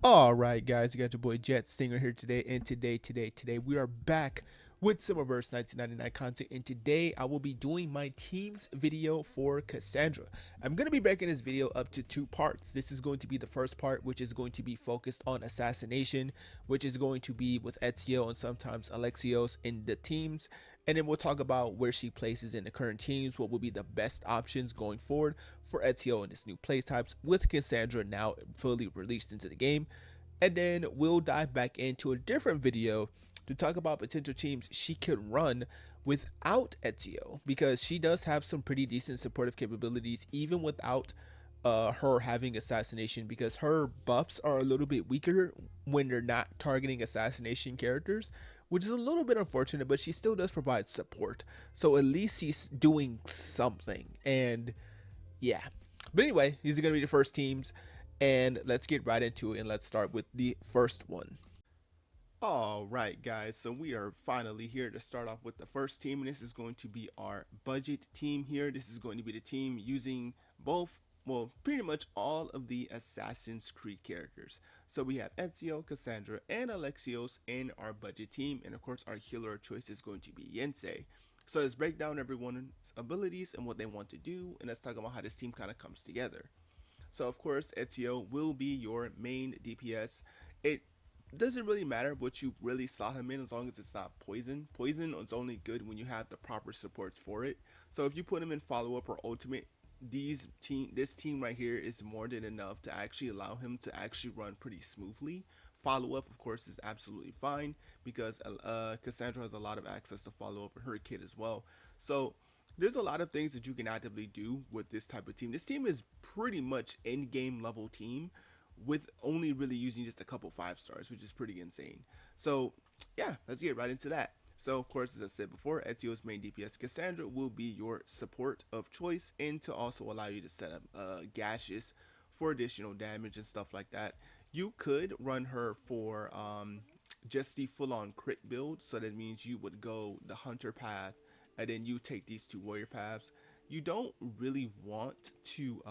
All right, guys, you got your boy Jet Stinger here today, and today we are back with some reverse 1999 content. And today I will be doing my team's video for Kassandra. I'm going to be breaking this video up to two parts. This is going to be the first part, which is going to be focused on assassination, which is going to be with Ezio and sometimes Alexios in the teams. And then we'll talk about where she places in the current teams, what will be the best options going forward for Ezio and his new play types with Kassandra now fully released into the game. And then we'll dive back into a different video to talk about potential teams she could run without Ezio, because she does have some pretty decent supportive capabilities even without her having assassination, because her buffs are a little bit weaker when they're not targeting assassination characters, which is a little bit unfortunate, but she still does provide support. So at least she's doing something. And yeah. But anyway, these are going to be the first teams, and let's get right into it, and let's start with the first one. All right, guys, so we are finally here to start off with the first team, and this is going to be our budget team here. This is going to be the team using both, well, pretty much all of the Assassin's Creed characters. So we have Ezio, Kassandra, and Alexios in our budget team, and of course our healer of choice is going to be Yensei. So let's break down everyone's abilities and what they want to do, and let's talk about how this team kind of comes together. So of course, Ezio will be your main DPS. It doesn't really matter what you really slot him in as long as it's not poison. Poison is only good when you have the proper supports for it. So if you put him in follow up or ultimate, this team right here is more than enough to actually allow him to actually run pretty smoothly. Follow up, of course, is absolutely fine because Kassandra has a lot of access to follow up in her kit as well. So there's a lot of things that you can actively do with this type of team. This team is pretty much end game level team with only really using just a couple 5 stars, which is pretty insane. So yeah, let's get right into that. So of course, as I said before, Ezio's main DPS Kassandra will be your support of choice, and to also allow you to set up gaseous for additional damage and stuff like that. You could run her for just the full-on crit build, so that means you would go the hunter path, and then you take these two warrior paths. You don't really want to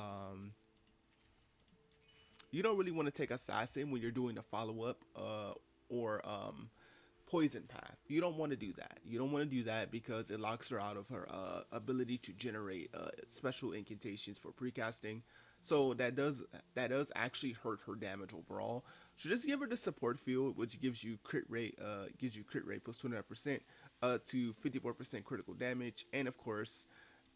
take assassin when you're doing a follow-up or poison path. You don't want to do that. You don't want to do that because it locks her out of her ability to generate special incantations for precasting. So that does actually hurt her damage overall. So just give her the support field, which gives you crit rate plus 29% to 54% critical damage, and of course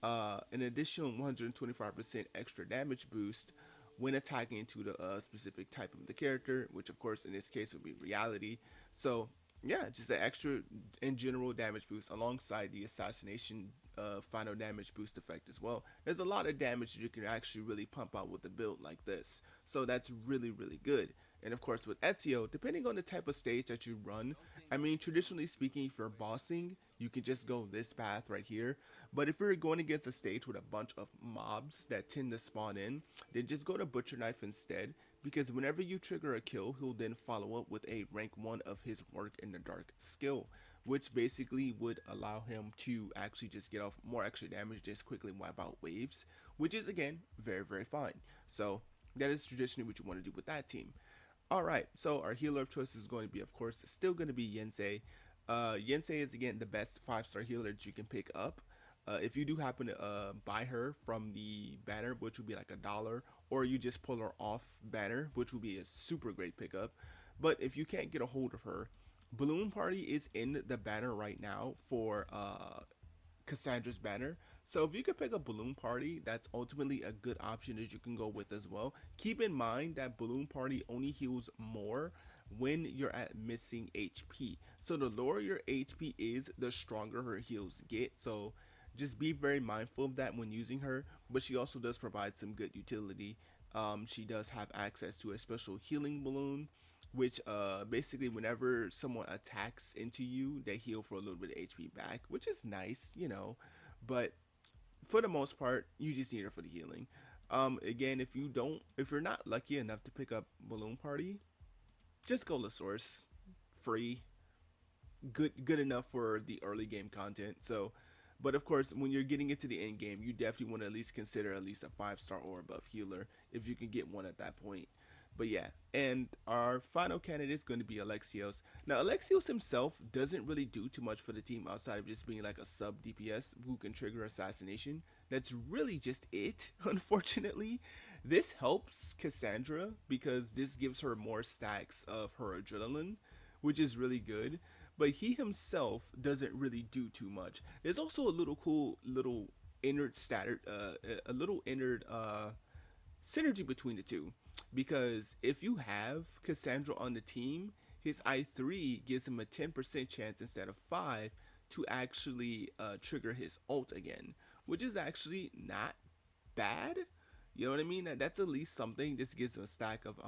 an additional 125% extra damage boost when attacking into the specific type of the character, which of course in this case would be reality. So yeah, just an extra in general damage boost alongside the assassination final damage boost effect as well. There's a lot of damage that you can actually really pump out with a build like this. So that's really good. And of course with Ezio, depending on the type of stage that you run, I mean traditionally speaking, if you're bossing, you can just go this path right here. But if you're going against a stage with a bunch of mobs that tend to spawn in, then just go to Butcher Knife instead, because whenever you trigger a kill, he'll then follow up with a rank 1 of his Work in the Dark skill, which basically would allow him to actually just get off more extra damage, just quickly wipe out waves, which is again very fine. So that is traditionally what you want to do with that team. Alright, so our healer of choice is going to be, of course, still going to be Yensei. Yensei is again the best 5-star healer that you can pick up. If you do happen to buy her from the banner, which would be like $1, or you just pull her off banner, which would be a super great pickup. But if you can't get a hold of her, Balloon Party is in the banner right now for Kassandra's banner. So if you could pick a Balloon Party, that's ultimately a good option that you can go with as well. Keep in mind that Balloon Party only heals more when you're at missing HP. So the lower your HP is, the stronger her heals get. So just be very mindful of that when using her. But she also does provide some good utility. She does have access to a special healing balloon, which basically whenever someone attacks into you, they heal for a little bit of HP back, which is nice, you know. But for the most part, you just need her for the healing. Again, if you're not lucky enough to pick up Balloon Party, just go to source, free, good enough for the early game content. So, but of course, when you're getting into the end game, you definitely want to at least consider at least a 5-star or above healer if you can get one at that point. But yeah, and our final candidate is going to be Alexios. Now, Alexios himself doesn't really do too much for the team outside of just being like a sub DPS who can trigger assassination. That's really just it, unfortunately. This helps Kassandra because this gives her more stacks of her adrenaline, which is really good. But he himself doesn't really do too much. There's also a little cool little inner a little inner synergy between the two, because if you have Kassandra on the team, his I3 gives him a 10% chance instead of 5 to actually trigger his ult again, which is actually not bad. You know what I mean? That's at least something. This gives him a stack of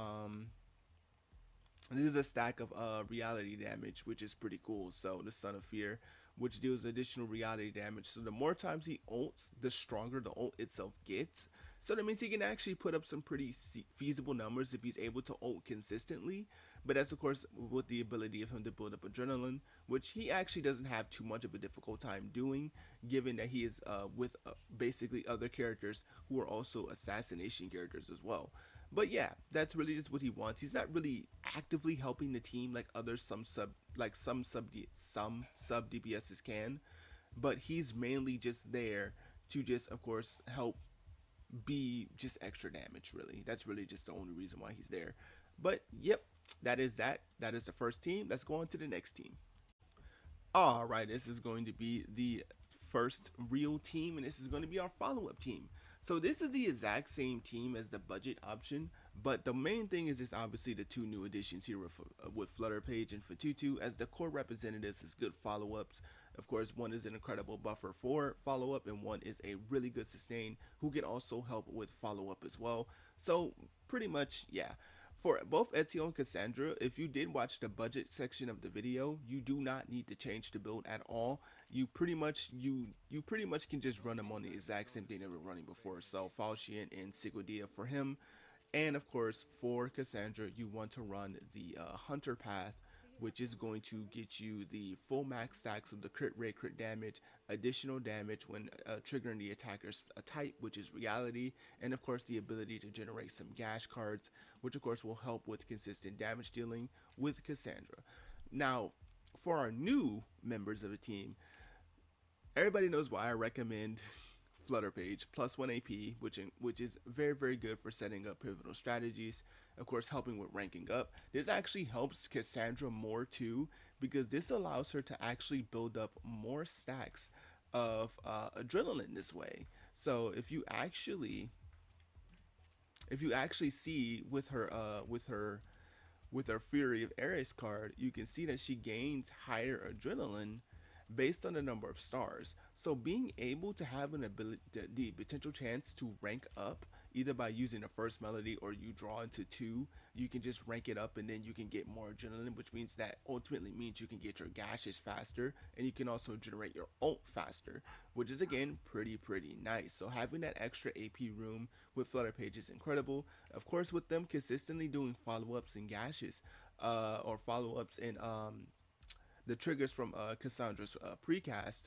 this is a stack of reality damage, which is pretty cool. So the Son of Fear, which deals additional reality damage. So the more times he ults, the stronger the ult itself gets. So that means he can actually put up some pretty feasible numbers if he's able to ult consistently. But that's of course with the ability of him to build up adrenaline, which he actually doesn't have too much of a difficult time doing, given that he is with basically other characters who are also assassination characters as well. But yeah, that's really just what he wants. He's not really actively helping the team like other some sub DPSs can, but he's mainly just there to just of course help be just extra damage. Really, that's really just the only reason why he's there. But yep, that is that. That is the first team. Let's go on to the next team. All right, this is going to be the first real team, and this is going to be our follow-up team. So this is the exact same team as the budget option, but the main thing is just obviously the two new additions here with Flutter Page and Fatutu as the core representatives as good follow-ups. Of course, one is an incredible buffer for follow-up, and one is a really good sustain who can also help with follow-up as well. So pretty much, yeah. For both Ezio and Kassandra, if you did watch the budget section of the video, you do not need to change the build at all. You pretty much can just run them on the exact same thing they were running before. So Falchion and Sigodia for him, and of course for Kassandra, you want to run the Hunter path, which is going to get you the full max stacks of the crit rate, crit damage, additional damage when triggering the attacker's type, which is reality, and of course the ability to generate some gash cards, which of course will help with consistent damage dealing with Kassandra. Now, for our new members of the team, everybody knows why I recommend Flutter Page plus 1 AP, which is very good for setting up pivotal strategies. Of course, helping with ranking up. This actually helps Kassandra more too, because this allows her to actually build up more stacks of adrenaline this way. So if you actually see with her Fury of Ares card, you can see that she gains higher adrenaline based on the number of stars. So being able to have an ability, the potential chance to rank up either by using a first melody or you draw into two, you can just rank it up and then you can get more adrenaline, which means that ultimately means you can get your gashes faster and you can also generate your ult faster, which is again pretty nice. So having that extra AP room with Flutter Page is incredible. Of course, with them consistently doing follow-ups and gashes, or follow-ups and the triggers from Kassandra's precast,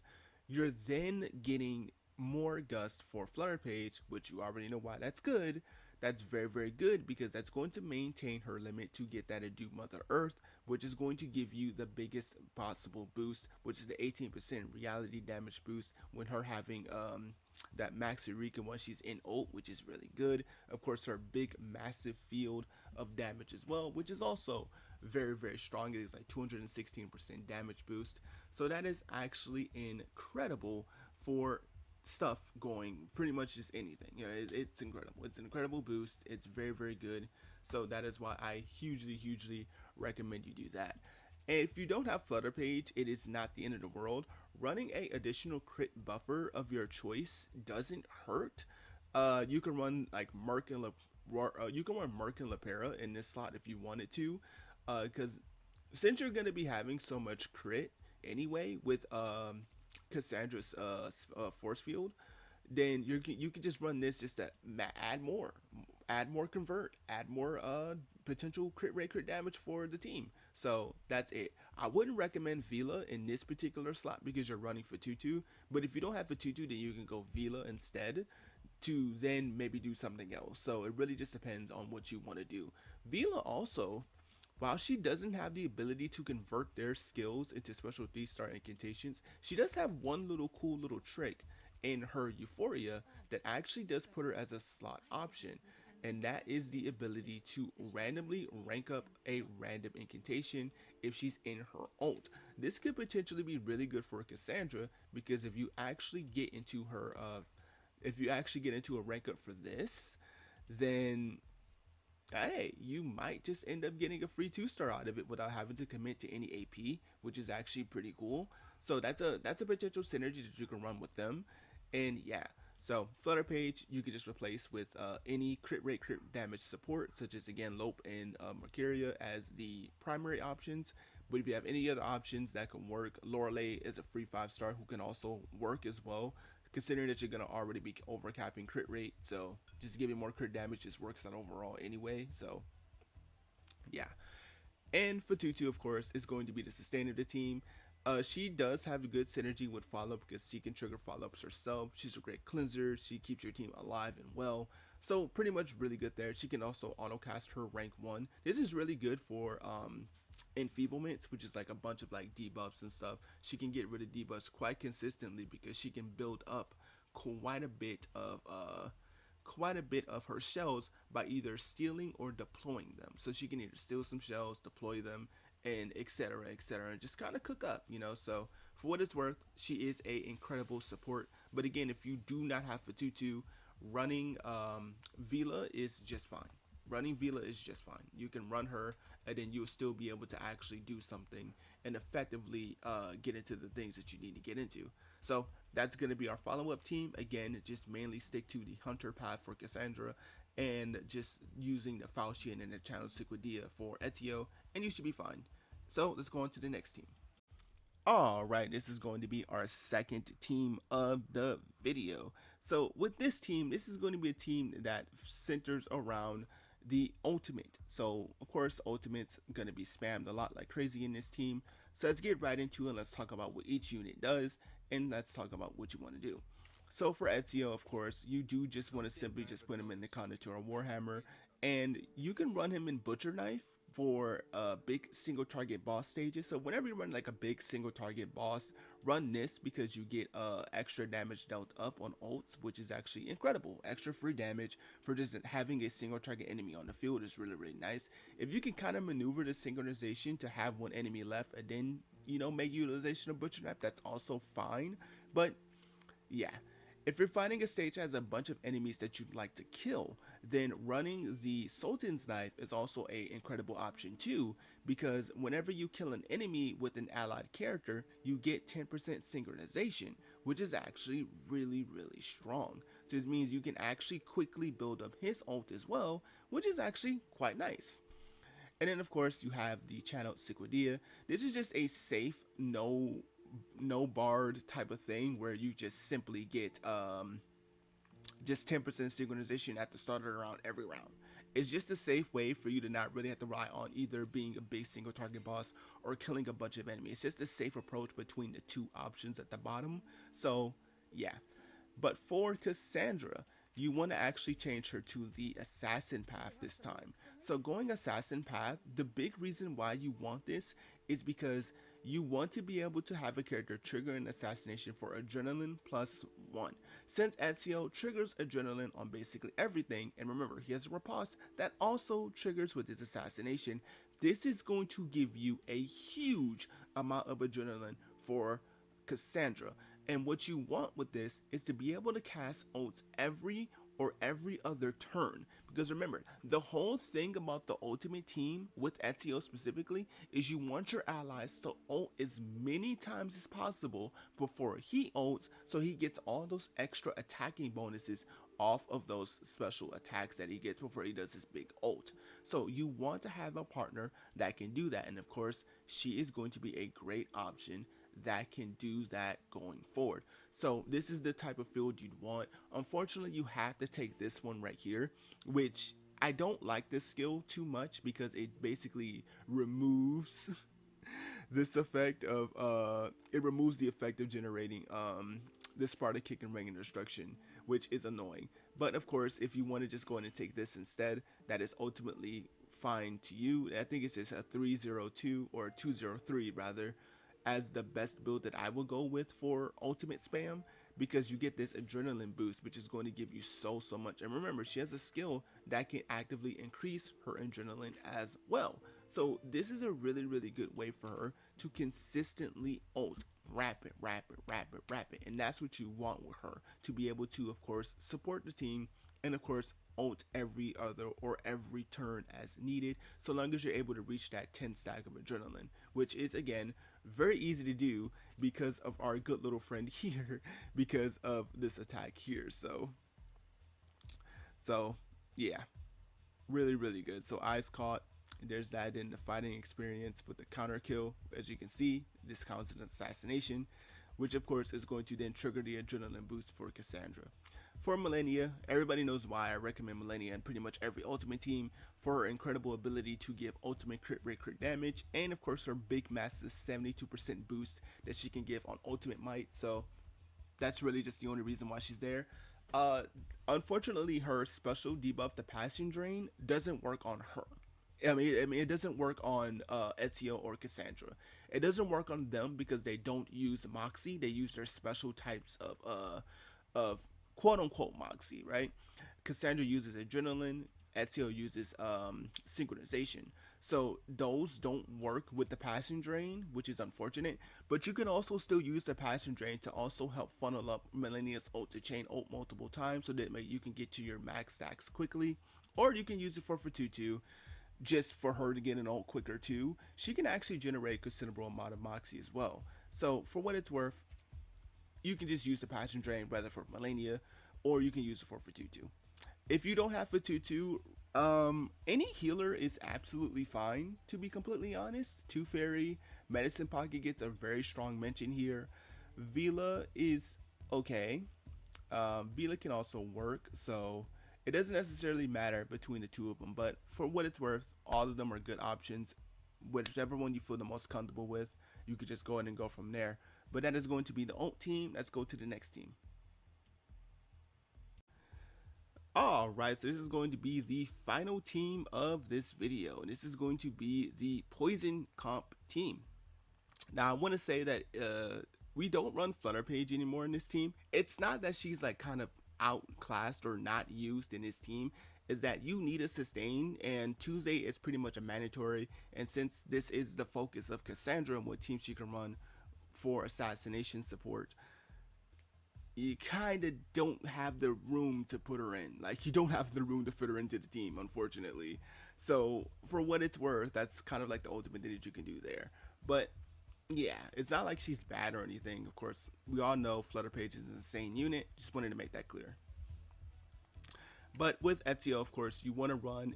you're then getting more gust for Flutter Page, which you already know why that's good. That's very good because that's going to maintain her limit to get that Adieu Mother Earth, which is going to give you the biggest possible boost, which is the 18% reality damage boost when her having that Max Eureka when she's in ult, which is really good. Of course, her big massive field of damage as well, which is also very strong. It is like 216% damage boost. So that is actually incredible for stuff going pretty much just anything. You know, it's incredible. It's an incredible boost. It's very good. So that is why I hugely recommend you do that. And if you don't have Flutter Page, it is not the end of the world. Running a additional crit buffer of your choice doesn't hurt. You can run like Merc and you can run Merc and Lepera in this slot if you wanted to, because since you're going to be having so much crit anyway with Kassandra's force field, then you can just run this just to add more convert, add more potential crit rate, crit damage for the team. So that's it. I wouldn't recommend Vila in this particular slot because you're running for Tutu, but if you don't have a Tutu, then you can go Vila instead. to then maybe do something else. So it really just depends on what you want to do. Vila also, while she doesn't have the ability to convert their skills into special 3-star incantations, she does have one little cool little trick in her Euphoria that actually does put her as a slot option. And that is the ability to randomly rank up a random incantation if she's in her ult. This could potentially be really good for Kassandra because if you actually get into a rank up for this, then hey, you might just end up getting a free 2-star out of it without having to commit to any AP, which is actually pretty cool. So that's a potential synergy that you can run with them, and yeah. So Flutter Page you can just replace with any crit rate, crit damage support, such as again Lope and Mercuria as the primary options. But if you have any other options that can work, Lorelei is a free 5-star who can also work as well, considering that you're gonna already be overcapping crit rate. So just giving more crit damage just works out overall anyway. So yeah. And for Tutu, of course, is going to be the sustain of the team. She does have a good synergy with follow up because she can trigger follow ups herself. She's a great cleanser. She keeps your team alive and well. So pretty much really good there. She can also auto cast her rank 1. This is really good for enfeeblements, which is like a bunch of like debuffs and stuff. She can get rid of debuffs quite consistently because she can build up quite a bit of her shells by either stealing or deploying them. So she can either steal some shells, deploy them, and etc., and just kind of cook up, you know. So for what it's worth, she is a incredible support. But again, if you do not have Fatutu, running Vila is just fine. Running Vila is just fine. You can run her, and then you'll still be able to actually do something and effectively get into the things that you need to get into. So that's going to be our follow-up team. Again, just mainly stick to the Hunter path for Kassandra, and just using the Falchion and the Channel Sequidia for Ezio, and you should be fine. So let's go on to the next team. All right, this is going to be our second team of the video. So with this team, this is going to be a team that centers around the ultimate. So of course, ultimate's going to be spammed a lot like crazy in this team. So let's get right into it. Let's talk about what each unit does, and let's talk about what you want to do. So for Ezio, of course, you do just want to simply just put him in the Connoisseur Warhammer, and you can run him in Butcher Knife for big single target boss stages. So whenever you run like a big single target boss, run this because you get extra damage dealt up on ults, which is actually incredible. Extra free damage for just having a single target enemy on the field is really nice. If you can kind of maneuver the synchronization to have one enemy left and then, you know, make utilization of Butcher Knife, that's also fine. But yeah, if you're fighting a stage that has a bunch of enemies that you'd like to kill, then running the Sultan's Knife is also a incredible option too, because whenever you kill an enemy with an allied character, you get 10% synchronization, which is actually really strong. So this means you can actually quickly build up his ult as well, which is actually quite nice. And then of course you have the Channel Sequidia. This is just a safe, no bard type of thing where you just simply get just 10% synchronization at the start of the round every round. It's just a safe way for you to not really have to rely on either being a big single target boss or killing a bunch of enemies. It's just a safe approach between the two options at the bottom. So yeah. But for Kassandra, you want to actually change her to the assassin path this time. So going assassin path, the big reason why you want this is because you want to be able to have a character trigger an assassination for adrenaline +1. Since Ezio triggers adrenaline on basically everything, and remember he has a riposte that also triggers with his assassination, this is going to give you a huge amount of adrenaline for Kassandra. And what you want with this is to be able to cast ults every other turn. Because remember, the whole thing about the ultimate team with Ezio specifically is you want your allies to ult as many times as possible before he ults, so he gets all those extra attacking bonuses off of those special attacks that he gets before he does his big ult. So you want to have a partner that can do that, and of course she is going to be a great option that can do that going forward. So this is the type of field you'd want. Unfortunately, you have to take this one right here, which I don't like this skill too much because it basically removes this effect of it removes the effect of generating the Sparta kick and ring and destruction, which is annoying. But of course, if you want to just go in and take this instead, that is ultimately fine to you. I think it's just a 302 or 203 rather, as the best build that I will go with for ultimate spam, because you get this adrenaline boost, which is going to give you so much. And remember, she has a skill that can actively increase her adrenaline as well. So this is a really good way for her to consistently ult rapid, rapid, and that's what you want with her, to be able to, of course, support the team and, of course, ult every other or every turn as needed, so long as you're able to reach that 10 stack of adrenaline, which is, again, very easy to do because of our good little friend here, because of this attack here. So yeah, really good. So eyes caught, there's that. In the fighting experience with the counter kill, as you can see, this counts as an assassination, which of course is going to then trigger the adrenaline boost for Kassandra. For Millennia, everybody knows why I recommend Millennia in pretty much every ultimate team, for her incredible ability to give ultimate crit rate crit damage, and of course her big massive 72% boost that she can give on ultimate might. So that's really just the only reason why she's there. Uh, Unfortunately, her special debuff, the Passion Drain, doesn't work on her. I mean, it doesn't work on Ezio or Kassandra. It doesn't work on them because they don't use Moxie. They use their special types of quote unquote Moxie, right? Kassandra uses Adrenaline. Ezio uses synchronization. So those don't work with the Passion Drain, which is unfortunate. But you can also still use the Passion Drain to also help funnel up Millennia's ult to chain ult multiple times, so that you can get to your max stacks quickly. Or you can use it for 2 just for her to get an ult quicker too. She can actually generate a considerable amount of Moxie as well. So for what it's worth, you can just use the Passion Drain whether for Millennia, or you can use it for 2. If you don't have Fatutu, any healer is absolutely fine, to be completely honest. Two Fairy, Medicine Pocket gets a very strong mention here. Vila is okay. Vila can also work, so it doesn't necessarily matter between the two of them. But for what it's worth, all of them are good options. Whichever one you feel the most comfortable with, you could just go ahead and go from there. But that is going to be the ult team. Let's go to the next team. Alright, so this is going to be the final team of this video, and this is going to be the Poison Comp team. Now, I want to say that we don't run Flutter Page anymore in this team. It's not that she's like kind of outclassed or not used in this team, is that you need a sustain, and Tuesday is pretty much a mandatory. And since this is the focus of Kassandra and what team she can run for Assassination Support, you kind of don't have the room to put her in. Like, you don't have the room to fit her into the team, unfortunately. So, for what it's worth, that's kind of like the ultimate thing that you can do there. But, yeah, it's not like she's bad or anything. Of course, we all know Flutter Page is an insane unit. Just wanted to make that clear. But with Ezio, of course, you want to run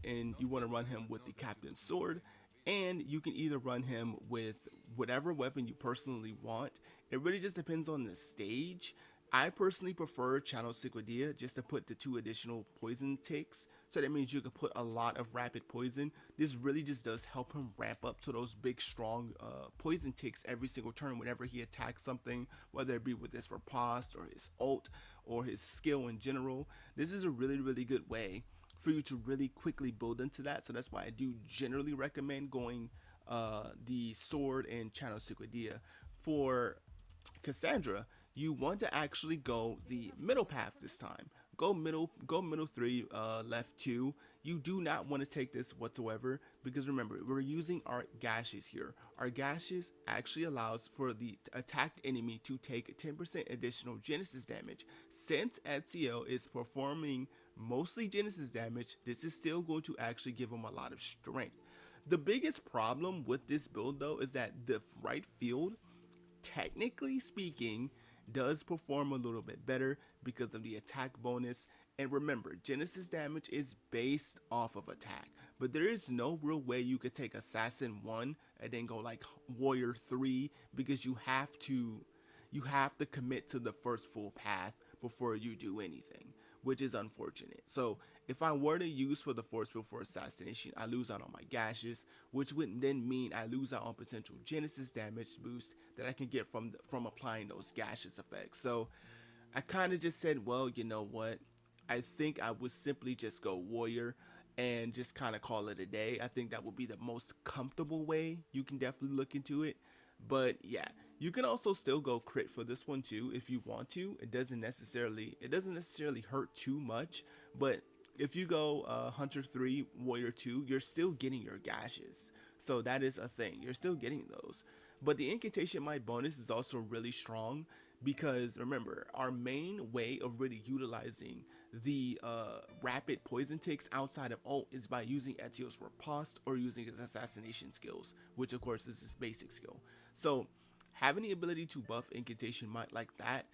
him with the Captain's Sword, and you can either run him with whatever weapon you personally want. It really just depends on the stage. I personally prefer Channel Sequoia just to put the 2 additional poison ticks, so that means you can put a lot of rapid poison. This really just does help him ramp up to those big strong poison ticks every single turn whenever he attacks something, whether it be with his riposte or his ult or his skill in general. This is a really good way for you to really quickly build into that, so that's why I do generally recommend going the sword and Channel Sequoia. For Kassandra, you want to actually go the middle path this time. Go middle 3, left 2. You do not want to take this whatsoever, because remember, we're using our gashes here. Our gashes actually allows for the attacked enemy to take 10% additional Genesis damage. Since Ezio is performing mostly Genesis damage, this is still going to actually give him a lot of strength. The biggest problem with this build though is that the right field, technically speaking, does perform a little bit better because of the attack bonus. And remember, Genesis damage is based off of attack, but there is no real way you could take Assassin 1 and then go like Warrior 3, because you have to commit to the first full path before you do anything, which is unfortunate. So if I were to use for the force field for assassination, I lose out on my gashes, which would then mean I lose out on potential Genesis damage boost that I can get from applying those gaseous effects. So I kind of just said, well, you know what? I think I would simply just go warrior and just kind of call it a day. I think that would be the most comfortable way. You can definitely look into it. But yeah, you can also still go crit for this one too if you want to. It doesn't necessarily hurt too much, but if you go Hunter 3, Warrior 2, you're still getting your gashes. So that is a thing. You're still getting those. But the Incantation Might bonus is also really strong because remember, our main way of really utilizing the rapid poison ticks outside of ult is by using Ezio's riposte or using his assassination skills, which of course is his basic skill. So having the ability to buff Incantation Might like that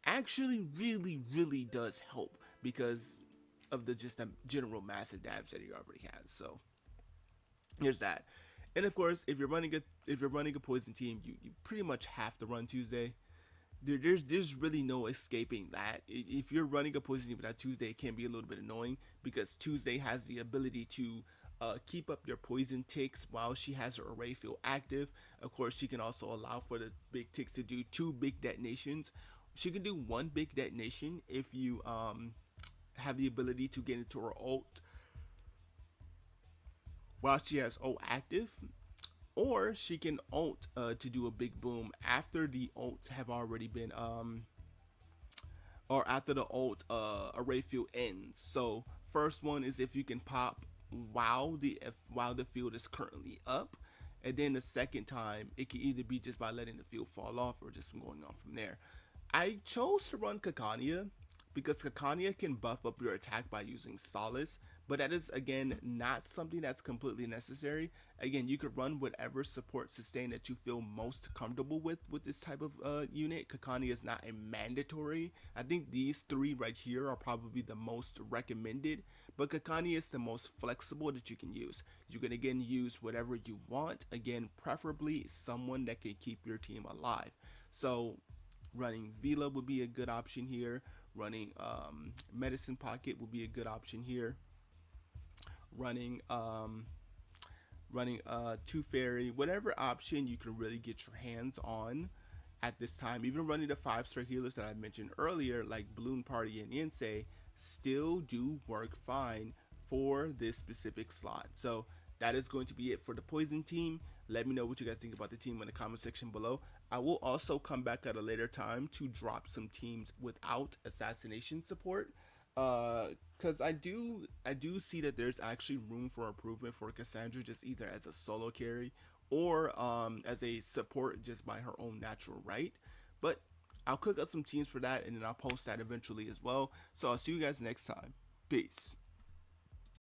actually really does help because of the just general massive damage that he already has. So here's that. And of course, if you're running a poison team, you pretty much have to run Tuesday. There's really no escaping that. If you're running a poison team without Tuesday, it can be a little bit annoying because Tuesday has the ability to keep up your poison ticks while she has her array field active. Of course, she can also allow for the big ticks to do 2 big detonations. She can do 1 big detonation if you have the ability to get into her ult while she has ult active, or she can ult to do a big boom after the ults have already been or after the ult array field ends. So first one is if you can pop while the field is currently up, and then the second time it can either be just by letting the field fall off or just going on from there. I chose to run Kakania because Kakania can buff up your attack by using Solace, but that is again not something that's completely necessary. Again, you could run whatever support sustain that you feel most comfortable with this type of unit. Kakania is not a mandatory. I think these 3 right here are probably the most recommended, but Kakania is the most flexible that you can use. You can again use whatever you want. Again, preferably someone that can keep your team alive. So running Vila would be a good option here. Running Medicine Pocket would be a good option here. Running Two Fairy, whatever option you can really get your hands on at this time. Even running the 5-star healers that I mentioned earlier, like Balloon Party and Yensei, still do work fine for this specific slot. So that is going to be it for the poison team. Let me know what you guys think about the team in the comment section below. I will also come back at a later time to drop some teams without assassination support, because I do see that there's actually room for improvement for Kassandra, just either as a solo carry or as a support just by her own natural right. But I'll cook up some teams for that and then I'll post that eventually as well. So I'll see you guys next time. Peace.